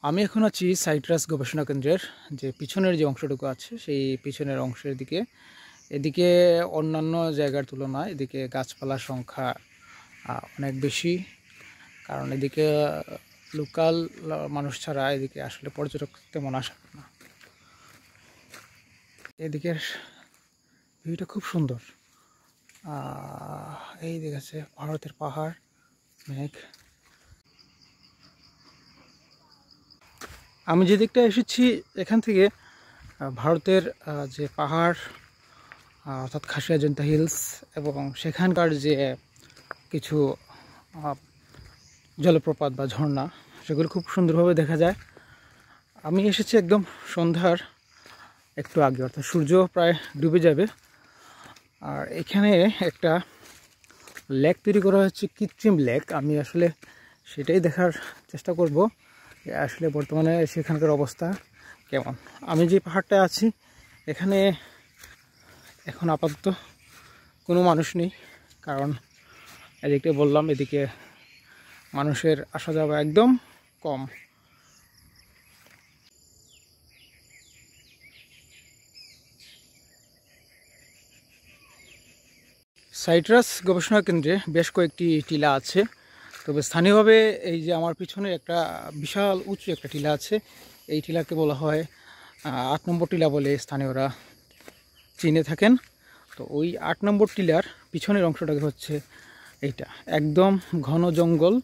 আমি এখন আছি সাইট্রাস গবেষণা কেন্দ্রের যে পিছনের যে অংশটুকু আছে সেই পিছনের অংশের দিকে। এদিকে অন্যান্য জায়গার তুলনায় এদিকে গাছপালার সংখ্যা অনেক বেশি, কারণ এদিকে লোকাল মানুষ ছাড়া এদিকে আসলে পর্যটক তেমন আসে না। এদিকের ভিউটা খুব সুন্দর। এই দিকে আছে ভারতের পাহাড়, মেঘ। আমি যে দিকটা এসেছি এখান থেকে ভারতের যে পাহাড় অর্থাৎ খাসি অজন্তা হিলস এবং সেখানকার যে কিছু জলপ্রপাত বা ঝর্ণা, সেগুলো খুব সুন্দরভাবে দেখা যায়। আমি এসেছি একদম সন্ধ্যার একটু আগে, অর্থাৎ সূর্য প্রায় ডুবে যাবে। আর এখানে একটা লেক তৈরি করা হচ্ছে, কৃত্রিম লেক। আমি আসলে সেটাই দেখার চেষ্টা করব আসলে বর্তমানে সেখানকার অবস্থা কেমন। আমি যে পাহাড়টায় আছি এখানে এখন আপাতত কোনো মানুষ নেই, কারণ এদিকে বললাম এদিকে মানুষের আসা যাওয়া একদম কম। সাইট্রাস গবেষণা কেন্দ্রে বেশ কয়েকটি টিলা আছে, তবে স্থানীয়ভাবে এই যে আমার পিছনে একটা বিশাল উঁচু একটা টিলা আছে, এই টিলাকে বলা হয় ৮ নম্বর টিলা বলে স্থানীয়রা চিনে থাকেন। তো ওই ৮ নম্বর টিলার পিছনের অংশটাকে হচ্ছে এইটা, একদম ঘন জঙ্গল।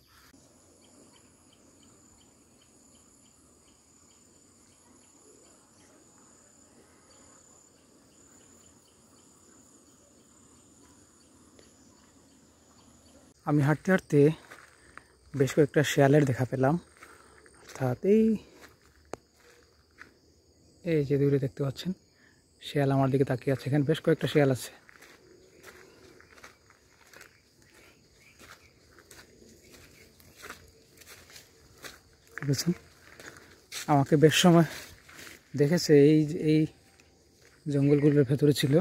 আমি হাঁটতে হাঁটতে বেশ কয়েকটা শেয়ালের দেখা পেলাম, অর্থাৎ এই যে দূরে দেখতে পাচ্ছেন শেয়াল আমার দিকে তাকিয়ে আছে। এখানে বেশ কয়েকটা শেয়াল আছে। বুঝছেন, আমাকে বেশ সময় দেখেছে, এই জঙ্গলগুলোর ভেতরে ছিল।